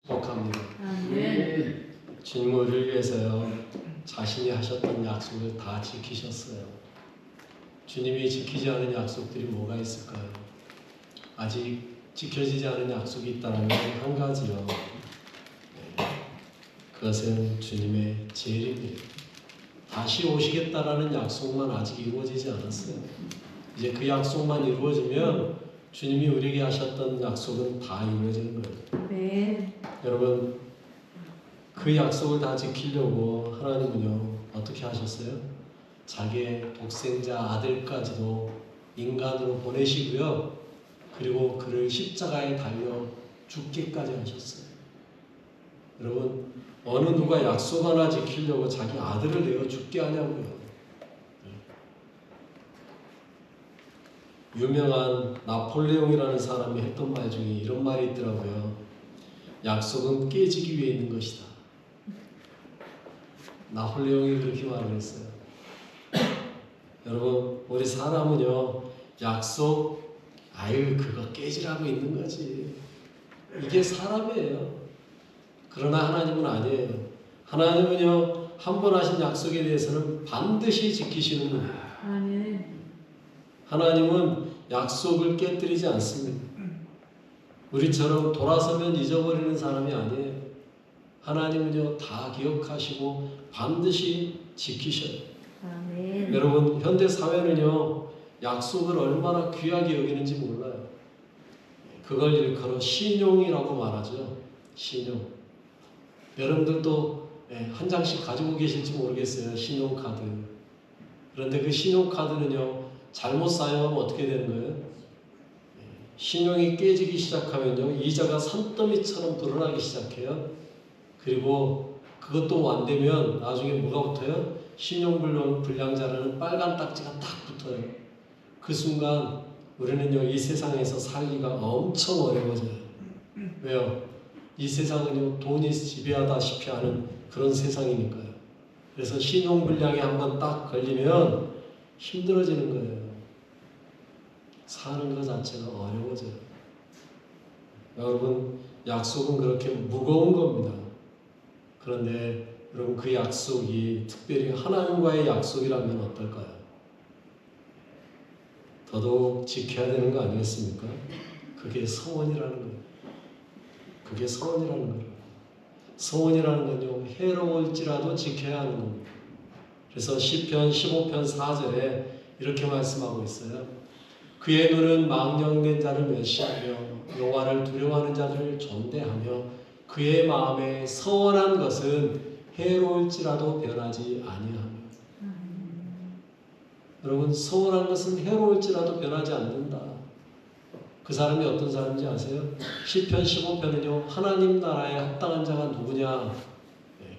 축복합니다. 아멘. 주님 우리를 위해서요 자신이 하셨던 약속을 다 지키셨어요. 주님이 지키지 않은 약속들이 뭐가 있을까요? 아직 지켜지지 않은 약속이 있다는 한 가지요. 그것은 주님의 재림이에요. 다시 오시겠다라는 약속만 아직 이루어지지 않았어요. 이제 그 약속만 이루어지면 주님이 우리에게 하셨던 약속은 다 이루어지는 거예요. 네. 여러분, 그 약속을 다 지키려고 하나님은요 어떻게 하셨어요? 자기의 독생자 아들까지도 인간으로 보내시고요, 그리고 그를 십자가에 달려 죽기까지 하셨어요. 여러분, 어느 누가 약속 하나 지키려고 자기 아들을 내어 죽게 하냐고요. 유명한 나폴레옹이라는 사람이 했던 말 중에 이런 말이 있더라고요. 약속은 깨지기 위해 있는 것이다. 나폴레옹이 그렇게 말을 했어요. 여러분, 우리 사람은요 약속 그거 깨지라고 있는 거지. 이게 사람이에요. 그러나 하나님은 아니에요. 하나님은요 한 번 하신 약속에 대해서는 반드시 지키시는 거예요. 아멘. 하나님은 약속을 깨뜨리지 않습니다. 우리처럼 돌아서면 잊어버리는 사람이 아니에요. 하나님은요 다 기억하시고 반드시 지키셔요. 아멘. 여러분, 현대 사회는요 약속을 얼마나 귀하게 여기는지 몰라요. 그걸 일컬어 신용이라고 말하죠. 신용. 여러분들도 한 장씩 가지고 계실지 모르겠어요. 신용카드. 그런데 그 신용카드는요 잘못 사용하면 어떻게 되는 거예요? 신용이 깨지기 시작하면요 이자가 산더미처럼 불어나기 시작해요. 그리고 그것도 안 되면 나중에 뭐가 붙어요? 신용불량자라는 빨간 딱지가 딱 붙어요. 그 순간 우리는요 이 세상에서 살기가 엄청 어려워져요. 왜요? 이 세상은요 돈이 지배하다시피 하는 그런 세상이니까요. 그래서 신용불량에 한번 딱 걸리면 힘들어지는 거예요. 사는 것 자체가 어려워져요. 여러분, 약속은 그렇게 무거운 겁니다. 그런데 여러분, 그 약속이 특별히 하나님과의 약속이라면 어떨까요? 더더욱 지켜야 되는 거 아니겠습니까? 그게 서원이라는 거예요. 그게 서원이라는 거예요. 서원이라는 건요 해로울지라도 지켜야 하는 겁니다. 그래서 시편 15편 4절에 이렇게 말씀하고 있어요. 그의 눈은 망령된 자를 멸시하며 여호와를 두려워하는 자들을 존대하며 그의 마음에 서원한 것은 해로울지라도 변하지 아니하며. 여러분, 서원한 것은 해로울지라도 변하지 않는다. 그 사람이 어떤 사람인지 아세요? 시편 15편은요 하나님 나라에 합당한 자가 누구냐,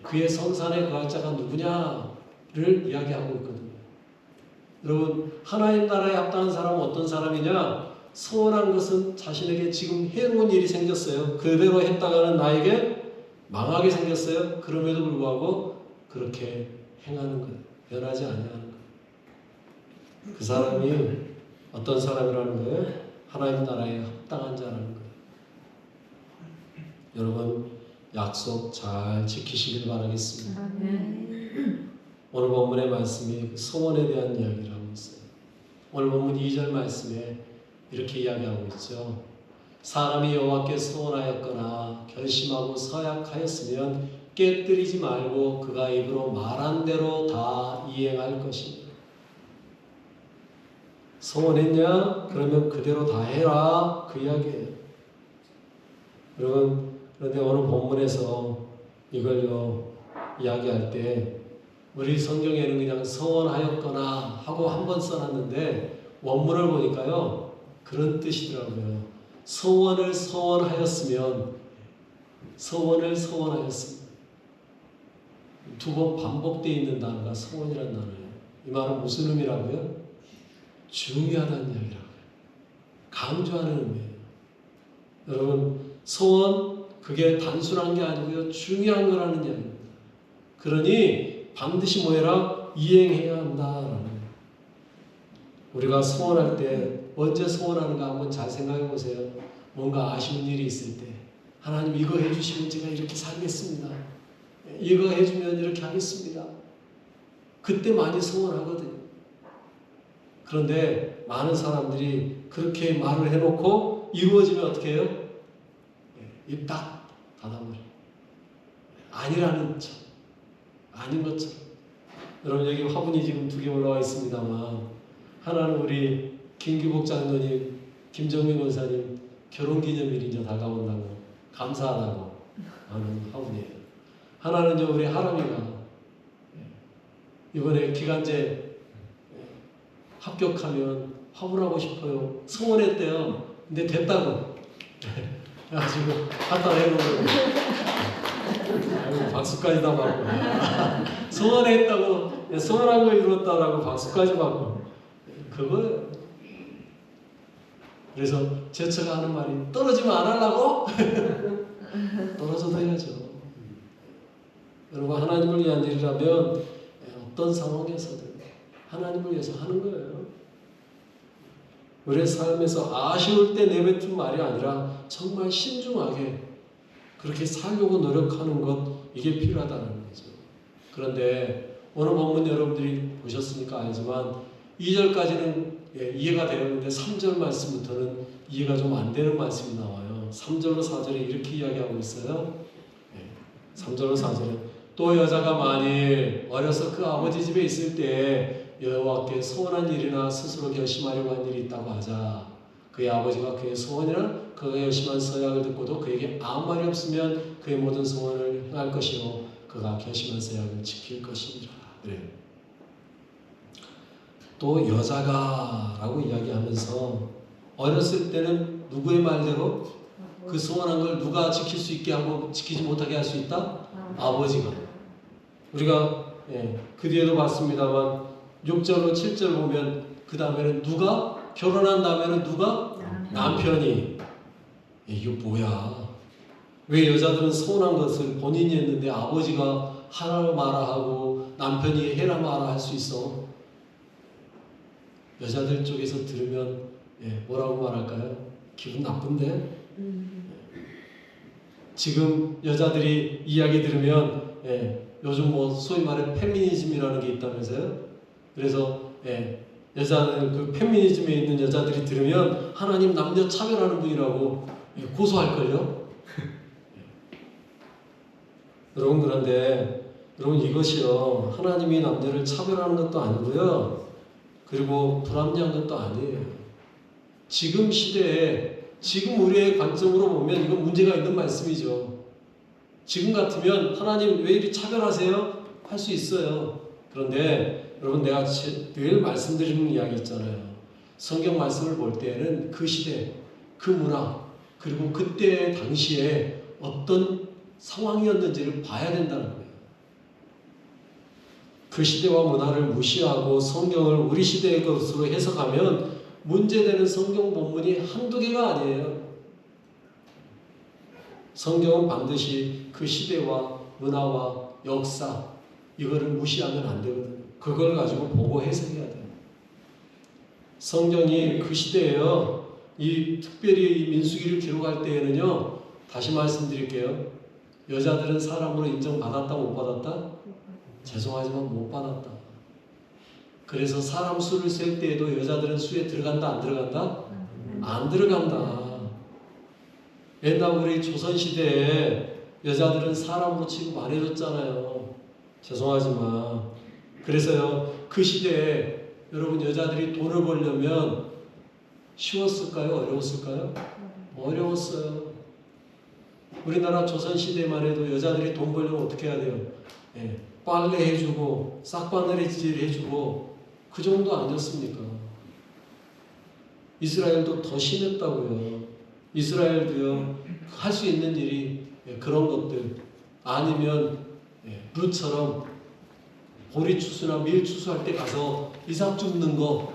그의 성산에 거할 자가 누구냐를 이야기하고 있거든요. 여러분, 하나님 나라에 합당한 사람은 어떤 사람이냐? 서원한 것은 자신에게 지금 해로운 일이 생겼어요. 그대로 했다가는 나에게 망하게 생겼어요. 그럼에도 불구하고 그렇게 행하는 거예요. 변하지 아니하는 거예요. 그 사람이 어떤 사람이라는 거예요? 하나님 나라에 합당한 자라는 거예요. 여러분, 약속 잘 지키시길 바라겠습니다. 아멘. 오늘 본문의 말씀이 서원에 대한 이야기를 하고 있어요. 오늘 본문 2절 말씀에 이렇게 이야기하고 있죠. 사람이 여호와께 서원하였거나 결심하고 서약하였으면 깨뜨리지 말고 그가 입으로 말한 대로 다 이행할 것입니다. 서원했냐? 그러면 그대로 다 해라. 그 이야기예요. 여러분, 그런데 오늘 본문에서 이걸요 이야기할 때 우리 성경에는 그냥 서원하였거나 하고 한 번 써놨는데 원문을 보니까요 그런 뜻이더라고요. 서원을 서원하였으면, 서원을 서원하였습니다. 두 번 반복되어 있는 단어가 서원이라는 단어예요. 이 말은 무슨 의미라고요? 중요하다는 이야기라고요. 강조하는 의미예요. 여러분, 소원 그게 단순한 게 아니고요 중요한 거라는 이야기입니다. 그러니 반드시 뭐해라? 이행해야 한다라는 거예요. 우리가 소원할 때 언제 소원하는가 한번 잘 생각해 보세요. 뭔가 아쉬운 일이 있을 때, 하나님 이거 해주시면 제가 이렇게 살겠습니다. 이거 해주면 이렇게 하겠습니다. 그때 많이 소원하거든요. 그런데 많은 사람들이 그렇게 말을 해놓고 이루어지면 어떻게 해요? 입 딱 닫아버려요. 아니라는 척, 아닌 것처럼. 여러분 여기 화분이 지금 2개 올라와 있습니다만 하나는 우리 김기복 장로님, 김정민 원사님 결혼기념일이 이제 다가온다고 감사하다고 하는 화분이에요. 하나는요 우리 하람이가 이번에 기간제 합격하면 화분하고 싶어요. 소원했대요. 근데 됐다고. 그래가지고 갖다 해놓으려고. 아이고, 박수까지 다 받고. 소원했다고, 소원한 거 이뤘다라고 박수까지 받고. 그거예요. 그래서 제처가 하는 말이 떨어지면 안 하려고? 떨어져도 해야죠. 여러분 하나님을 위한 일이라면 어떤 상황에서든 하나님을 위해서 하는 거예요. 우리의 삶에서 아쉬울 때 내뱉은 말이 아니라 정말 신중하게 그렇게 살려고 노력하는 것 이게 필요하다는 거죠. 그런데 오늘 본문 여러분들이 보셨으니까 알지만 2절까지는 이해가 되었는데 3절 말씀부터는 이해가 좀 안 되는 말씀이 나와요. 3절로 4절에 이렇게 이야기하고 있어요. 3절로 4절에 또 여자가 만일 어려서 그 아버지 집에 있을 때 여호와께 소원한 일이나 스스로 결심하려고 한 일이 있다고 하자. 그의 아버지가 그의 소원이나 그가 결심한 서약을 듣고도 그에게 아무 말이 없으면 그의 모든 소원을 행할 것이요 그가 결심한 서약을 지킬 것이니라. 그래요. 또 여자가 라고 이야기하면서 어렸을 때는 누구의 말대로 그 소원한 걸 누가 지킬 수 있게 하고 지키지 못하게 할 수 있다? 아버지가. 우리가 그 뒤에도 봤습니다만 6절로 7절 보면 그 다음에는 누가? 결혼한 다음에는 누가? 남편이. 이게 뭐야? 왜 여자들은 소원한 것을 본인이 했는데 아버지가 하라 마라 하고 남편이 해라 마라 할 수 있어? 여자들 쪽에서 들으면 뭐라고 말할까요? 기분 나쁜데? 지금 여자들이 이야기 들으면 요즘 뭐 소위 말해 페미니즘이라는 게 있다면서요? 그래서 여자는 그 페미니즘에 있는 여자들이 들으면 하나님 남녀 차별하는 분이라고 고소할걸요? 여러분 그런데 여러분 이것이요 하나님이 남녀를 차별하는 것도 아니고요 그리고 불합리한 것도 아니에요. 지금 시대에 지금 우리의 관점으로 보면 이건 문제가 있는 말씀이죠. 지금 같으면 하나님 왜 이리 차별하세요? 할 수 있어요. 그런데 여러분 내가 늘 말씀드리는 이야기 있잖아요. 성경 말씀을 볼 때에는 그 시대, 그 문화 그리고 그때 당시에 어떤 상황이었는지를 봐야 된다는 거예요. 그 시대와 문화를 무시하고 성경을 우리 시대의 것으로 해석하면 문제되는 성경 본문이 한두 개가 아니에요. 성경은 반드시 그 시대와 문화와 역사 이거를 무시하면 안 되거든요. 그걸 가지고 보고 해석해야 돼요. 성경이 그 시대에요. 특별히 이 민수기를 기록할 때에는요. 다시 말씀드릴게요. 여자들은 사람으로 인정받았다 못 받았다? 죄송하지만 못 받았다. 그래서 사람 수를 셀 때에도 여자들은 수에 들어간다 안 들어간다? 안 들어간다. 옛날 우리 조선시대에 여자들은 사람으로 취급 안 해줬잖아요. 죄송하지만 그래서요 그 시대에 여러분 여자들이 돈을 벌려면 쉬웠을까요? 어려웠을까요? 어려웠어요. 우리나라 조선시대만 해도 여자들이 돈 벌려면 어떻게 해야 돼요? 빨래 해주고 싹바늘질 해주고 그 정도 아니었습니까? 이스라엘도 더 심했다고요. 이스라엘도요 할 수 있는 일이 그런 것들 아니면 룻처럼 보리 추수나 밀 추수할 때 가서 이삭 줍는 거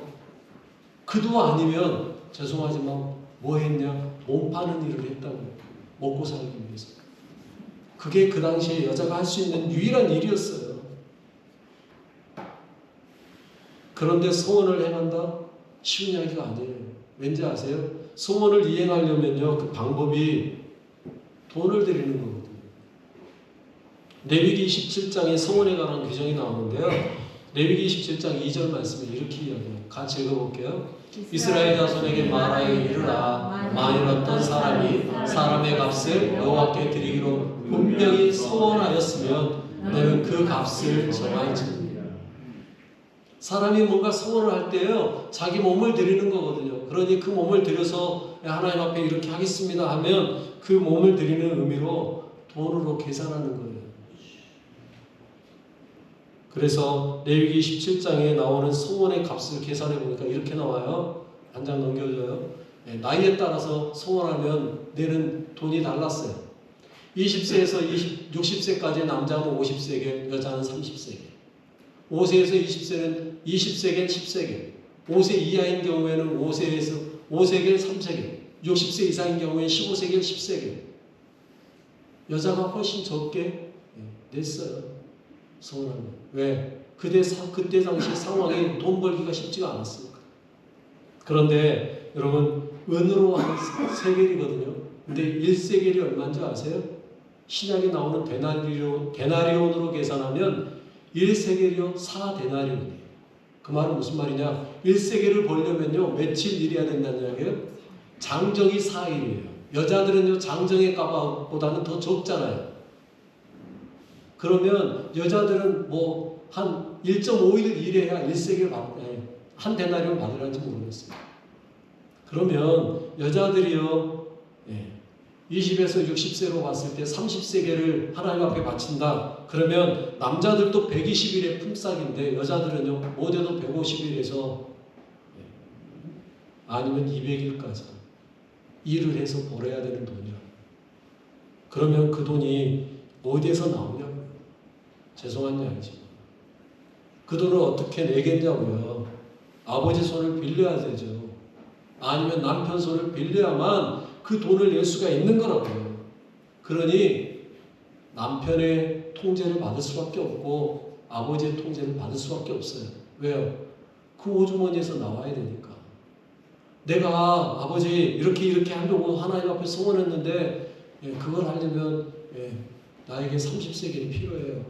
그도 아니면 죄송하지만 뭐 했냐? 몸 파는 일을 했다고요. 먹고 살기 위해서. 그게 그 당시에 여자가 할 수 있는 유일한 일이었어요. 그런데 소원을 행한다? 쉬운 이야기가 아니에요. 왠지 아세요? 소원을 이행하려면요, 그 방법이 돈을 드리는 거거든요. 레위기 27장에 성원에 관한 규정이 나오는데요. 레위기 27장 2절 말씀을 이렇게 이야기해요. 같이 읽어볼게요. 이스라엘 자손에게 말하여 이르라. 만일 어떤 사람이 사람의 값을 여호와께 드리기로 분명히 서원하였으면 너는 그 값을 정할지니라. 사람이 뭔가 서원을 할 때요, 자기 몸을 드리는 거거든요. 그러니 그 몸을 들여서 하나님 앞에 이렇게 하겠습니다 하면 그 몸을 드리는 의미로 돈으로 계산하는 거예요. 그래서 레위기 17장에 나오는 서원의 값을 계산해 보니까 이렇게 나와요. 한 장 넘겨줘요. 나이에 따라서 서원하면 내는 돈이 달랐어요. 20세에서 60세까지 남자는 50세겔, 여자는 30세겔. 5세에서 20세는 20세겔, 10세겔. 5세 이하인 경우에는 5세에서 5세겔, 3세겔. 60세 이상인 경우에는 15세겔, 10세겔. 여자가 훨씬 적게 냈어요. 서운한 거. 왜? 그때 당시 상황이 돈 벌기가 쉽지가 않았으니까. 그런데 여러분, 은으로 한 세겔이거든요. 근데 1세겔이 얼마인지 아세요? 신약에 나오는 데나리온으로 계산하면 1세겔이요 4데나리온이에요. 그 말은 무슨 말이냐? 1세겔을 벌려면요 며칠 일해야 된다는 이야기예요? 장정이 4일이에요. 여자들은요 장정의 값보다는 더 적잖아요. 그러면 여자들은 뭐 한 1.5일 일해야 1세겔 한 데나리온 받으라는지 모르겠어요. 그러면 여자들이요 20에서 60세로 봤을 때 30세겔을 하나님 앞에 바친다. 그러면 남자들도 120일의 품삯인데 여자들은요 못해도 150일에서 아니면 200일까지 일을 해서 벌어야 되는 돈이야. 그러면 그 돈이 어디에서 나오냐고요. 죄송한 이야기지만 그 돈을 어떻게 내겠냐고요. 아버지 손을 빌려야 되죠. 아니면 남편 손을 빌려야만 그 돈을 낼 수가 있는 거라고요. 그러니 남편의 통제를 받을 수밖에 없고 아버지의 통제를 받을 수밖에 없어요. 왜요? 그 오주머니에서 나와야 되니까. 내가 아버지 이렇게 하려고 하나님 앞에 소원했는데 그걸 하려면 나에게 30세겔이 필요해요.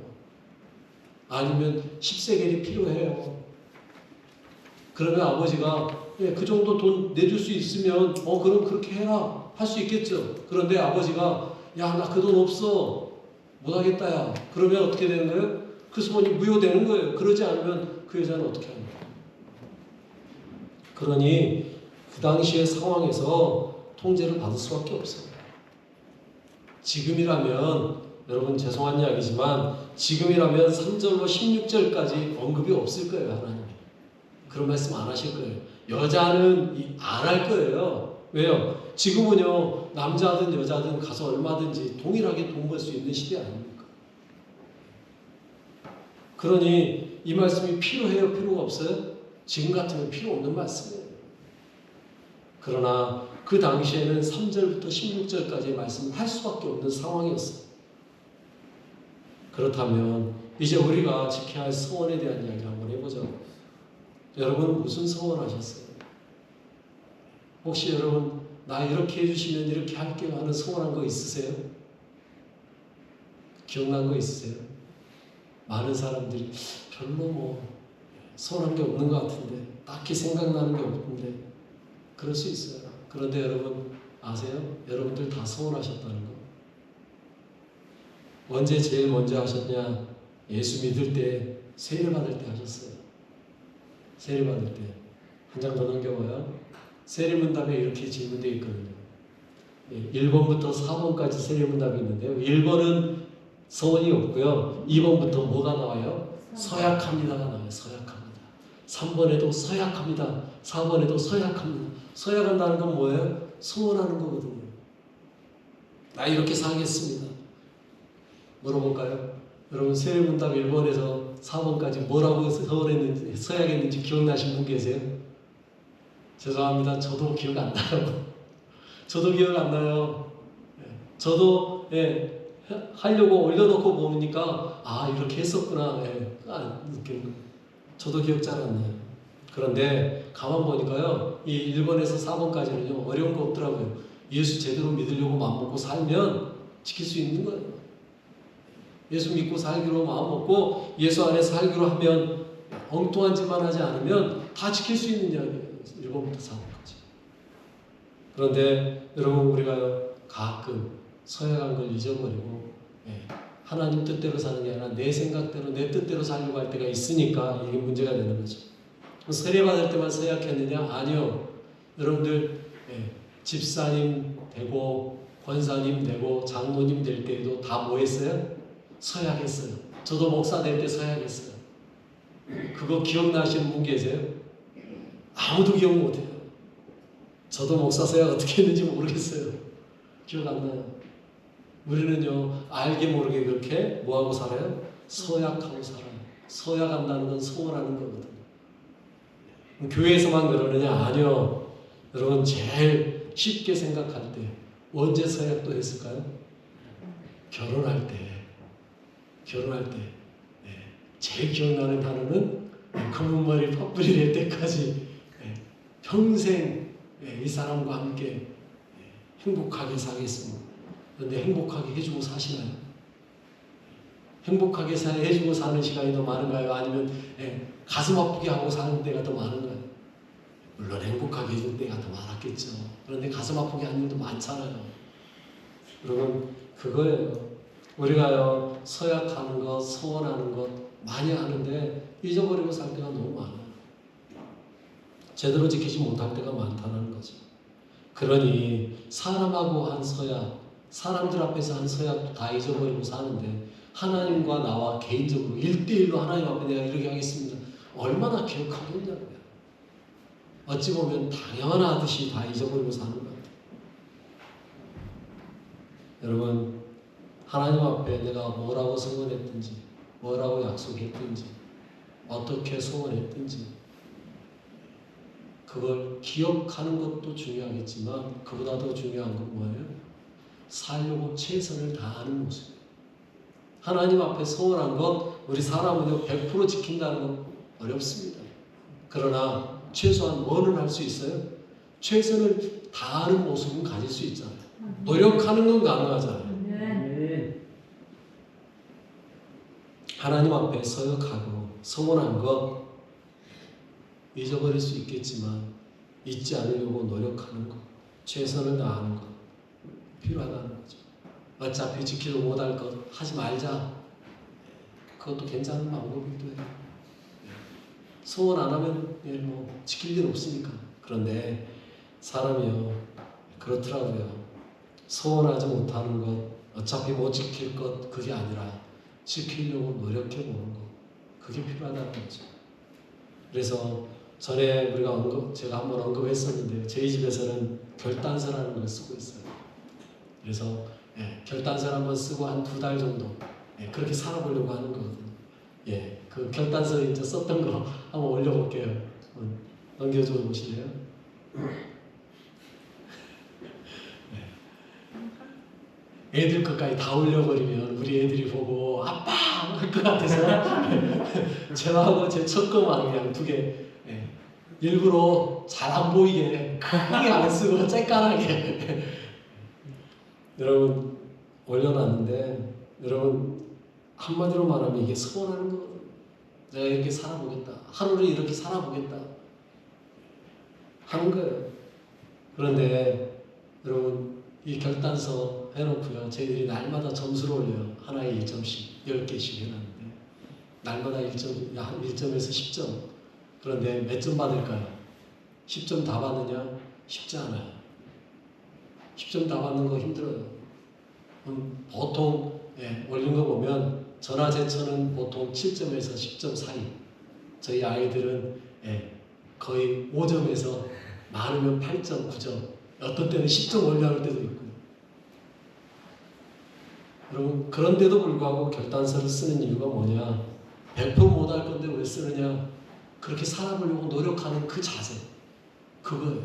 아니면 10세겔이 필요해요. 그러면 아버지가 그 정도 돈 내줄 수 있으면 그럼 그렇게 해라 할 수 있겠죠. 그런데 아버지가 야 나 그 돈 없어 못하겠다 야 그러면 어떻게 되는 거예요? 그 소원이 무효되는 거예요. 그러지 않으면 그 여자는 어떻게 합니까? 그러니 그 당시의 상황에서 통제를 받을 수밖에 없어요. 지금이라면 여러분 죄송한 이야기지만 지금이라면 3절로 16절까지 언급이 없을 거예요. 하나님이 그런 말씀 안 하실 거예요. 여자는 안 할 거예요. 왜요? 지금은요 남자든 여자든 가서 얼마든지 동일하게 돈 벌 수 있는 시대 아닙니까? 그러니 이 말씀이 필요해요? 필요가 없어요? 지금 같으면 필요 없는 말씀이에요. 그러나 그 당시에는 3절부터 16절까지의 말씀을 할 수밖에 없는 상황이었어요. 그렇다면 이제 우리가 지켜야 할 서원에 대한 이야기를 한번 해보죠. 여러분 무슨 서원하셨어요? 혹시 여러분 나 이렇게 해주시면 이렇게 할게요 하는 서원한 거 있으세요? 기억난 거 있으세요? 많은 사람들이 별로 서운한 게 없는 것 같은데 딱히 생각나는 게 없는데 그럴 수 있어요. 그런데 여러분 아세요? 여러분들 다 서운하셨다는 거. 언제 제일 먼저 하셨냐? 예수 믿을 때 세례 받을 때 하셨어요. 세례 받을 때. 한 장 더 넘겨봐요. 세례문답에 이렇게 질문되어 있거든요. 1번부터 4번까지 세례문답이 있는데요. 1번은 서원이 없고요. 2번부터 뭐가 나와요? 서약합니다가 나와요. 서약합니다. 3번에도 서약합니다. 4번에도 서약합니다. 서약한다는 건 뭐예요? 소원하는 거거든요. 나 이렇게 살겠습니다. 물어볼까요? 여러분 세례문답 1번에서 4번까지 뭐라고 서원했는지 서약했는지 기억나신 분 계세요? 죄송합니다. 저도 기억 안 나요. 저도 기억 안 나요. 저도 하려고 올려놓고 보니까 이렇게 했었구나. 저도 기억 잘 안 나요. 그런데 가만 보니까요. 이 1번에서 4번까지는요. 어려운 거 없더라고요. 예수 제대로 믿으려고 맘먹고 살면 지킬 수 있는 거예요. 예수 믿고 살기로 마음 먹고 예수 안에 살기로 하면 엉뚱한 짓만 하지 않으면 다 지킬 수 있는 이야기예요. 1번부터 4번까지. 그런데 여러분 우리가 가끔 서약한 걸 잊어버리고 하나님 뜻대로 사는 게 아니라 내 생각대로 내 뜻대로 살려고 할 때가 있으니까 이게 문제가 되는 거죠. 세례 받을 때만 서약했느냐? 아니요. 여러분들 집사님 되고 권사님 되고 장로님 될 때에도 다 뭐 했어요? 서약했어요. 저도 목사 될 때 서약했어요. 그거 기억나시는 분 계세요? 아무도 기억 못해요. 저도 목사 서약 어떻게 했는지 모르겠어요. 기억 안 나요. 우리는요 알게 모르게 그렇게 뭐하고 살아요? 서약하고 살아요. 서약한다는 건 소원하는 거거든요. 교회에서만 그러느냐? 아니요. 여러분 제일 쉽게 생각할 때 언제 서약도 했을까요? 결혼할 때. 제일 기억나는 단어는 검은머리 팥불이 될 때까지 평생 이 사람과 함께 행복하게 살겠습니다. 그런데 행복하게 해주고 사시나요? 행복하게 해주고 사는 시간이 더 많은가요? 아니면 가슴 아프게 하고 사는 때가 더 많은가요? 물론 행복하게 해줄 때가 더 많았겠죠. 그런데 가슴 아프게 하는 일도 많잖아요. 여러분 그거예요. 우리가요 서약하는 것, 소원하는 것 많이 하는데 잊어버리고 살 때가 너무 많아요. 제대로 지키지 못할 때가 많다는 거죠. 그러니 사람하고 한 서약, 사람들 앞에서 한 서약도 다 잊어버리고 사는데 하나님과 나와 개인적으로 1대1로 하나님 앞에 내가 이렇게 하겠습니다. 얼마나 기억하겠냐고요. 어찌 보면 당연하듯이 다 잊어버리고 사는 것 같아요. 여러분 하나님 앞에 내가 뭐라고 선언했든지 뭐라고 약속했든지 어떻게 소원했든지 그걸 기억하는 것도 중요하겠지만 그보다 더 중요한 건 뭐예요? 살려고 최선을 다하는 모습이에요. 하나님 앞에 소원한 것 우리 사람은요 100% 지킨다는 건 어렵습니다. 그러나 최소한 뭐는 할 수 있어요? 최선을 다하는 모습은 가질 수 있잖아요. 노력하는 건 가능하잖아요. 하나님 앞에 서약하고 소원한 것 잊어버릴 수 있겠지만 잊지 않으려고 노력하는 것, 최선을 다하는 것 필요하다는 거죠. 어차피 지키지 못할 것 하지 말자. 그것도 괜찮은 방법이기도 해요. 소원 안 하면 뭐 지킬 일 없으니까. 그런데 사람이요 그렇더라고요. 소원하지 못하는 것, 어차피 못 지킬 것 그게 아니라 지키려고 노력해 보는 것 그게 필요하다는 거죠. 그래서 전에 제가 한번 언급했었는데요. 저희 집에서는 결단서라는 걸 쓰고 있어요. 그래서 결단서를 한번 쓰고 한 2달 정도 그렇게 살아보려고 하는 거거든요. 그 결단서 이제 썼던 거 한번 올려볼게요. 넘겨줘 보실래요? 애들 것까지 다 올려버리면 우리 애들이 보고 아빠 할 것 같아서 저하고 제 첫거만 그냥 2개 일부러 잘 안 보이게 크게 안 쓰고 쬐깐하게 여러분 올려놨는데 여러분 한마디로 말하면 이게 소원하는 거거든요. 내가 이렇게 살아보겠다. 하루를 이렇게 살아보겠다 하는 거예요. 그런데 여러분 이 결단서 해놓고요. 저희들이 날마다 점수를 올려요. 하나에 1점씩 10개씩 해놨는데 날마다 1점에서 10점. 그런데 몇 점 받을까요? 10점 다 받느냐? 쉽지 않아요. 10점 다 받는 거 힘들어요. 보통 올린 거 보면 전화제처는 보통 7점에서 10점 사이. 저희 아이들은 거의 5점에서 많으면 8점, 9점. 어떤 때는 10점 올려놓을 때도 있고요. 여러분 그런데도 불구하고 결단서를 쓰는 이유가 뭐냐? 100% 못할 건데 왜 쓰느냐? 그렇게 살아보려고 노력하는 그 자세 그거예요.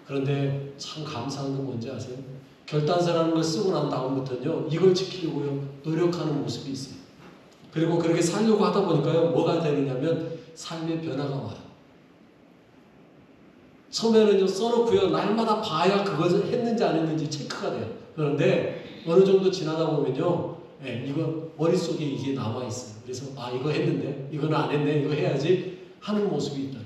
그런데 참 감사한 건 뭔지 아세요? 결단서라는 걸 쓰고 난 다음부터는요 이걸 지키려고요 노력하는 모습이 있어요. 그리고 그렇게 살려고 하다 보니까요 뭐가 되느냐면 삶의 변화가 와요. 처음에는요 써놓고요 날마다 봐야 그것을 했는지 안 했는지 체크가 돼요. 그런데 어느 정도 지나다 보면요, 이거 머릿속에 이게 남아 있어요. 그래서 이거 했는데, 이거는 안 했네, 이거 해야지 하는 모습이 있다.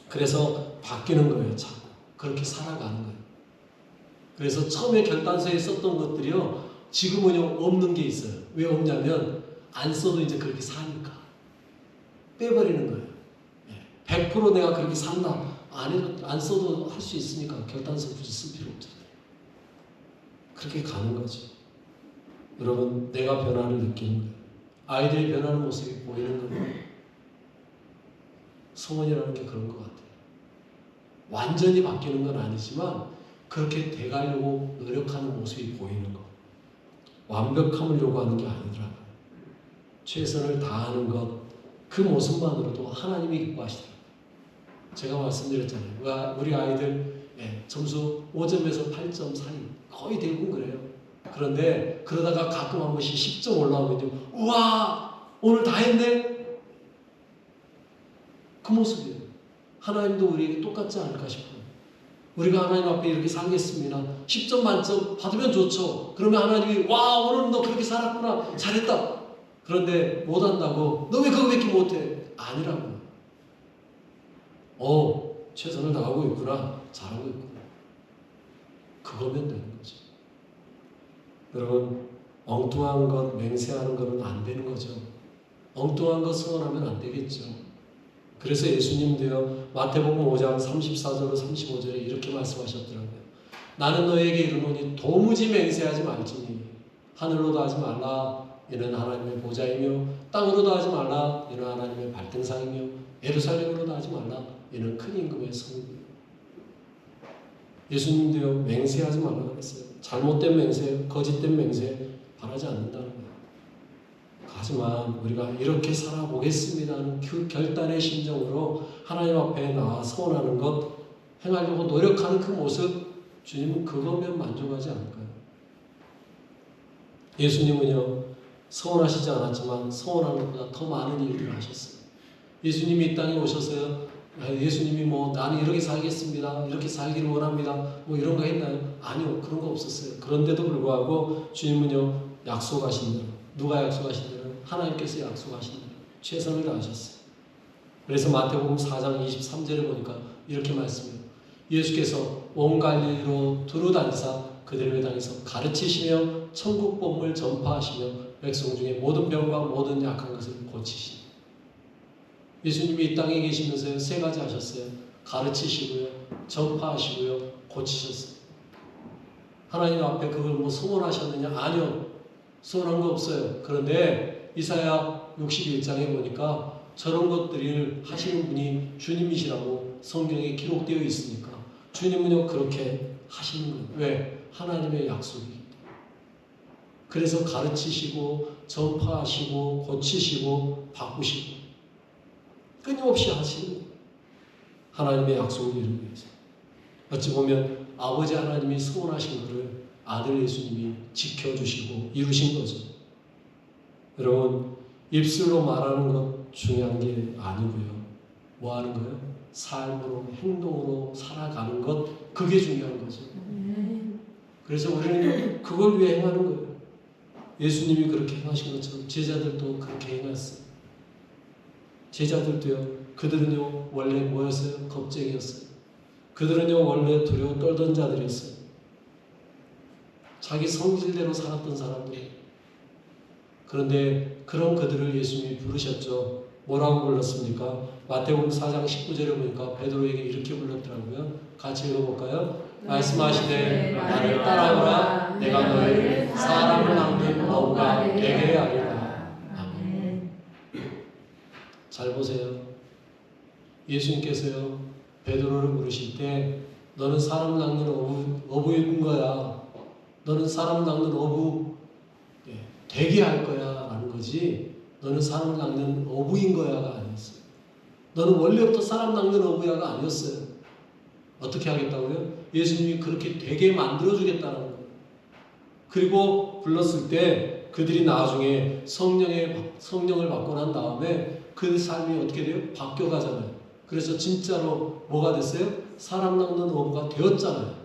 그래서 바뀌는 거예요, 자꾸. 그렇게 살아가는 거예요. 그래서 처음에 결단서에 썼던 것들이요, 지금은요 없는 게 있어요. 왜 없냐면 안 써도 이제 그렇게 사니까 빼버리는 거예요. 100% 내가 그렇게 산다. 안 써도 할 수 있으니까 결단서 굳이 쓸 필요 없잖아요. 그렇게 가는 거죠. 여러분, 내가 변화를 느끼는 거예요. 아이들이 변하는 모습이 보이는 거예요. 성원이라는 게 그런 것 같아요. 완전히 바뀌는 건 아니지만 그렇게 돼가려고 노력하는 모습이 보이는 거. 완벽함을 요구하는 게 아니더라고요. 최선을 다하는 것, 그 모습만으로도 하나님이 기뻐하시더라고요. 제가 말씀드렸잖아요. 우리 아이들 점수 5점에서 8점 사이, 거의 대부분 그래요. 그런데 그러다가 가끔 한 번씩 10점 올라오면요, 우와, 오늘 다 했네? 그 모습이에요. 하나님도 우리에게 똑같지 않을까 싶어요. 우리가 하나님 앞에 이렇게 살겠습니다. 10점 만점 받으면 좋죠. 그러면 하나님이 와, 오늘 너 그렇게 살았구나, 잘했다. 그런데 못한다고 너 왜 그거밖에 못해? 아니라고요. 최선을 다하고 있구나, 잘하고 있구나. 그거면 되는 거죠. 여러분, 엉뚱한 것, 맹세하는 것은 안 되는 거죠. 엉뚱한 것 소원하면 안 되겠죠. 그래서 예수님도요, 마태복음 5장 34절로 35절에 이렇게 말씀하셨더라고요. 나는 너에게 이르노니 도무지 맹세하지 말지니 하늘로도 하지 말라, 이는 하나님의 보좌이며 땅으로도 하지 말라, 이는 하나님의 발등상이며 예루살렘으로도 하지 말라, 이는 큰 임금의 성이며. 예수님도요, 맹세하지 말라고 그랬어요. 잘못된 맹세, 거짓된 맹세 바라지 않는다는 거예요. 하지만 우리가 이렇게 살아보겠습니다 하는 그 결단의 심정으로 하나님 앞에 나와 서원하는 것, 행하려고 노력하는 그 모습, 주님은 그거면 만족하지 않을까요? 예수님은요, 서원하시지 않았지만 서원하는 것보다 더 많은 일들을 하셨어요. 예수님이 이 땅에 오셔서요, 예수님이 나는 이렇게 살겠습니다, 이렇게 살기를 원합니다, 이런 거 했나요? 아니요, 그런 거 없었어요. 그런데도 불구하고 주님은요, 약속하신 대로, 누가 약속하신 대로? 하나님께서 약속하신 대로 최선을 다하셨어요. 그래서 마태복음 4장 23절에 보니까 이렇게 말씀해요. 예수께서 온 갈릴리로 두루 다니사 그들에게 다니서 가르치시며 천국 복음을 전파하시며 백성 중에 모든 병과 모든 약한 것을 고치시니. 예수님이 이 땅에 계시면서 세 가지 하셨어요. 가르치시고요, 전파하시고요, 고치셨어요. 하나님 앞에 그걸 소원하셨느냐? 아니요, 소원한 거 없어요. 그런데 이사야 61장에 보니까 저런 것들을 하시는 분이 주님이시라고 성경에 기록되어 있으니까 주님은요, 그렇게 하시는 거예요. 왜? 하나님의 약속이기 때문에. 그래서 가르치시고 전파하시고 고치시고 바꾸시고 끊임없이 하시는 거예요. 하나님의 약속을 이루기 위해서. 어찌 보면 아버지 하나님이 소원하신 것을 아들 예수님이 지켜주시고 이루신 거죠. 여러분, 입술로 말하는 것 중요한 게 아니고요. 뭐 하는 거예요? 삶으로, 행동으로 살아가는 것, 그게 중요한 거죠. 그래서 우리는 그걸 위해 행하는 거예요. 예수님이 그렇게 행하신 것처럼 제자들도 그렇게 행했어요. 제자들도요, 그들은요, 원래 뭐였어요? 겁쟁이였어요. 그들은요, 원래 두려워 떨던 자들이었어요. 자기 성질대로 살았던 사람들이에요. 그런데 그런 그들을 예수님이 부르셨죠. 뭐라고 불렀습니까? 마태복음 4장 19절에 보니까 베드로에게 이렇게 불렀더라고요. 같이 읽어볼까요? 말씀하시되 나를 따라오라. 내가 너희를 사람을 낚는 어부가 되게 하리라. 아멘. 잘 보세요. 예수님께서요, 베드로를 부르실 때 너는 사람 낚는 어부인 거야. 너는 사람 낚는 어부 되게 할 거야 라는 거지, 너는 사람 낚는 어부인 거야가 아니었어요. 너는 원래부터 사람 낚는 어부야가 아니었어요. 어떻게 하겠다고요? 예수님이 그렇게 되게 만들어주겠다는 거예요. 그리고 불렀을 때 그들이 나중에 성령을 받고 난 다음에 그 삶이 어떻게 돼요? 바뀌어가잖아요. 그래서 진짜로 뭐가 됐어요? 사람 낚는 어부가 되었잖아요.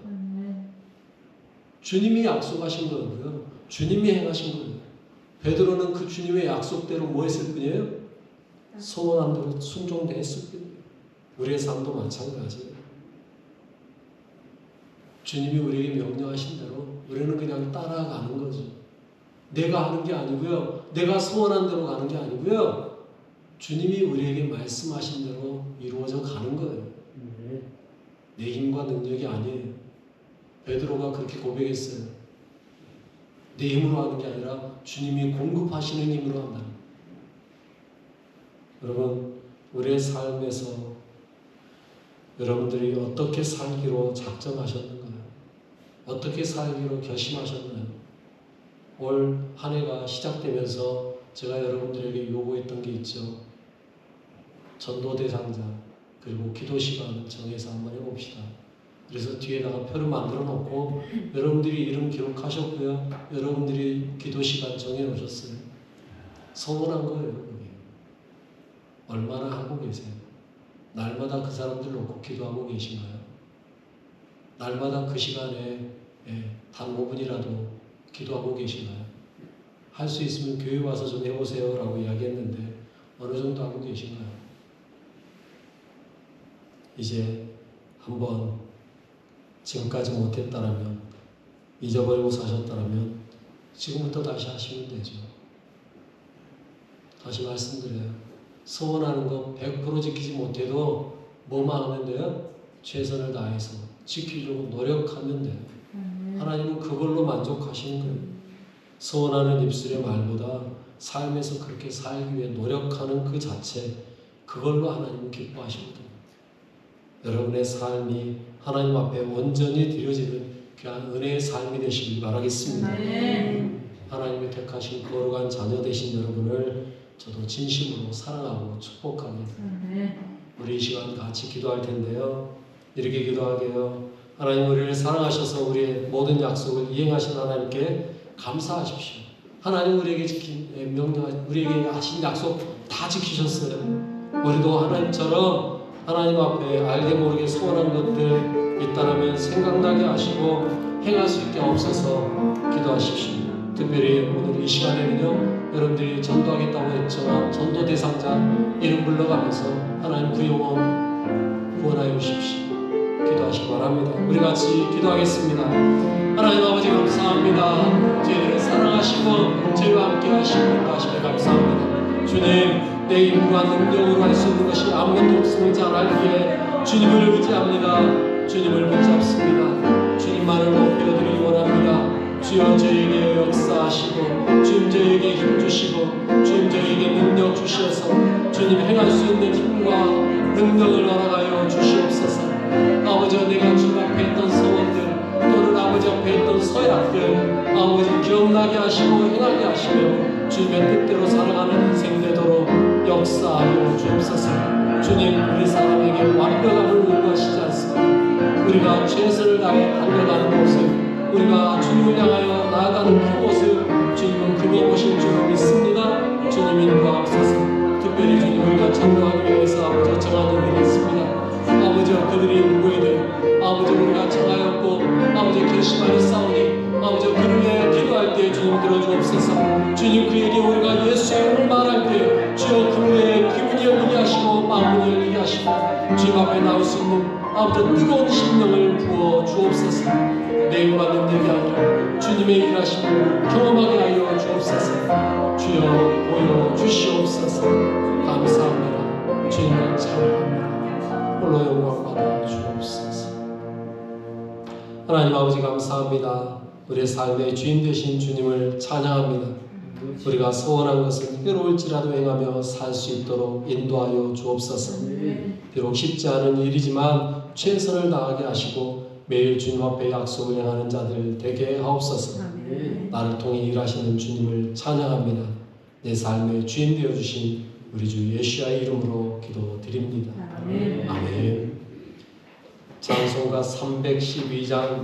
주님이 약속하신 거고요. 주님이 행하신 거예요. 베드로는 그 주님의 약속대로 뭐 했을 뿐이에요? 소원한 대로 순종했을 뿐이에요. 우리의 삶도 마찬가지예요. 주님이 우리에게 명령하신 대로 우리는 그냥 따라가는 거죠. 내가 하는 게 아니고요. 내가 소원한 대로 가는 게 아니고요. 주님이 우리에게 말씀하신 대로 이루어져 가는 거예요. 내 힘과 능력이 아니에요. 베드로가 그렇게 고백했어요. 내 힘으로 하는 게 아니라 주님이 공급하시는 힘으로 한다. 여러분, 우리의 삶에서 여러분들이 어떻게 살기로 작정하셨는가요? 어떻게 살기로 결심하셨나요? 올 한 해가 시작되면서 제가 여러분들에게 요구했던 게 있죠. 전도대상자 그리고 기도시간 정해서 한번 해봅시다. 그래서 뒤에다가 표를 만들어 놓고 여러분들이 이름 기록하셨고요. 여러분들이 기도시간 정해 놓으셨어요. 서운한 거예요. 그게. 얼마나 하고 계세요? 날마다 그 사람들 놓고 기도하고 계신가요? 날마다 그 시간에 단 5분이라도 기도하고 계신가요? 할 수 있으면 교회 와서 좀 해보세요 라고 이야기했는데 어느 정도 하고 계신가요? 이제 한번 지금까지 못했다라면 잊어버리고 사셨다라면 지금부터 다시 하시면 되죠. 다시 말씀드려요. 소원하는 거 100% 지키지 못해도 뭐만 하면 돼요? 최선을 다해서 지키려고 노력하면 돼요. 하나님은 그걸로 만족하시는 거예요. 소원하는 입술의 말보다 삶에서 그렇게 살기 위해 노력하는 그 자체, 그걸로 하나님은 기뻐하시거든요. 여러분의 삶이 하나님 앞에 온전히 드려지는 귀한 은혜의 삶이 되시길 바라겠습니다. 하나님의 택하신 거룩한 자녀 되신 여러분을 저도 진심으로 사랑하고 축복합니다. 우리 이 시간 같이 기도할 텐데요. 이렇게 기도하게요. 하나님, 우리를 사랑하셔서 우리의 모든 약속을 이행하신 하나님께 감사하십시오. 하나님, 우리에게 우리에게 하신 약속 다 지키셨어요. 우리도 하나님처럼 하나님 앞에 알게 모르게 소원한 것들 있다라면 생각나게 하시고 행할 수 있게 없어서 기도하십시오. 특별히 오늘 이 시간에는요, 여러분들이 전도하겠다고 했지만 전도 대상자 이름 불러가면서 하나님 그 영혼 구원하여 주십시오. 기도하시기 바랍니다. 우리 같이 기도하겠습니다. 하나님 아버지 감사합니다. 저희들을 사랑하시고 저희와 함께 하시고 인도하시며 감사합니다. 주님, 내 힘과 능력으로 할 수 있는 것이 아무것도 없음을 잘 알기에 주님을 의지합니다. 주님을 붙잡습니다. 주님만을 높여드리기 원합니다. 주여, 저에게 역사하시고 주님 저에게 힘주시고 주님 저에게 능력 주셔서 주님 행할 수 있는 힘과 능력을 허락하여 주시옵소서. 아버지, 내가 주님 앞에 했던 소원들 또는 아버지 앞에 했던 서약들 아버지 기억나게 하시고 행하게 하시며 주님의 뜻대로 살아가는 인생 되도록 역사하여 주옵소서. 주님, 우리 사람에게 완벽함을 요구하시지 않습니다. 우리가 최선을 다해 달려가는 모습, 우리가 주님을 향하여 나아가는 그 모습 주님은 금이 보실 줄 믿습니다. 주님 인도하옵소서. 특별히 주님, 우리가 전도하기 위해서 아버지 정한 일이 있습니다. 아버지, 그들이 누구이든 아버지 우리가 정하였고 아버지 결심하여 싸우니 아버지 그를 위해 기도할 때 주님 들어주옵소서. 주님, 그에게 우리가 예수의 이름을 말할 때 주여 그의 기분이 열리게 하시고 마음을 열리게 하시고 주님 앞에 나올 수 있는 아버지 뜨거운 심령을 부어 주옵소서. 내 힘과 능력이 아니라 주님의 일하심을 경험하게 하여 주옵소서. 주여 보여 주시옵소서. 감사합니다. 주님을 찬양합니다. 홀로 영광 받아 주옵소서. 하나님 아버지 감사합니다. 우리의 삶의 주인 되신 주님을 찬양합니다. 우리가 소원한 것은 괴로울지라도 행하며 살 수 있도록 인도하여 주옵소서. 비록 쉽지 않은 일이지만 최선을 다하게 하시고 매일 주님 앞에 약속을 행하는 자들 되게 하옵소서. 나를 통해 일하시는 주님을 찬양합니다. 내 삶의 주인 되어주신 우리 주 예수의 이름으로 기도드립니다. 아멘. 찬송가 312장